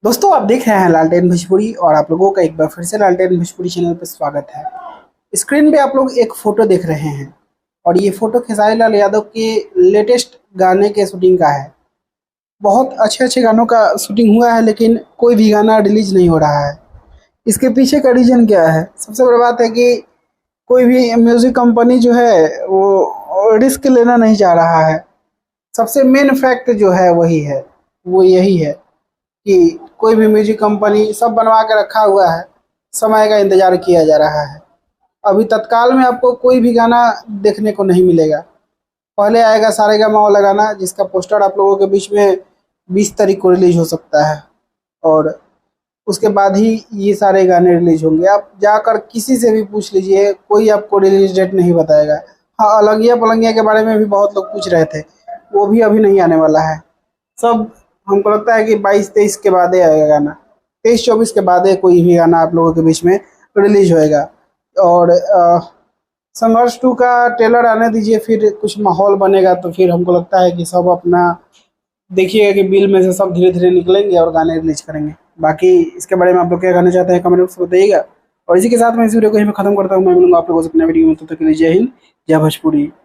दोस्तों, आप देख रहे हैं लालटेन भोजपुरी और आप लोगों का एक बार फिर से लालटेन भोजपुरी चैनल पर स्वागत है। स्क्रीन पे आप लोग एक फोटो देख रहे हैं और ये फोटो खेसारी लाल यादव के लेटेस्ट गाने के शूटिंग का है। बहुत अच्छे अच्छे गानों का शूटिंग हुआ है, लेकिन कोई भी गाना रिलीज नहीं हो रहा है। इसके पीछे का रीजन क्या है? सबसे बड़ी बात है कि कोई भी म्यूजिक कंपनी जो है वो रिस्क लेना नहीं चाह रहा है। सबसे मेन फैक्ट जो है वही है, वो यही है कि कोई भी म्यूजिक कंपनी सब बनवा के रखा हुआ है, समय का इंतजार किया जा रहा है। अभी तत्काल में आपको कोई भी गाना देखने को नहीं मिलेगा। पहले आएगा सारेगामा वाला गाना, जिसका पोस्टर आप लोगों के बीच में 20 तारीख को रिलीज हो सकता है और उसके बाद ही ये सारे गाने रिलीज होंगे। आप जाकर किसी से भी पूछ लीजिए, कोई आपको रिलीज डेट नहीं बताएगा। हाँ, अलंगिया पलंगिया के बारे में भी बहुत लोग पूछ रहे थे, वो भी अभी नहीं आने वाला है। सब हमको लगता है कि 22-23 के बाद ही आएगा गाना। 23-24 के बाद ही कोई भी गाना आप लोगों के बीच में रिलीज होएगा। और संघर्ष 2 का ट्रेलर आने दीजिए, फिर कुछ माहौल बनेगा तो फिर हमको लगता है कि सब अपना देखिएगा कि बिल में से सब धीरे धीरे निकलेंगे और गाने रिलीज करेंगे। बाकी इसके बारे में आप लोग क्या कहना चाहते हैं कमेंट बॉक्स में बताइएगा। और इसी के साथ मैं इस वीडियो को यहीं पे खत्म करता हूँ। मैं मिलूंगा आप लोगों से अपने वीडियो में, तब तक के लिए जय हिंद, जय भोजपुरी।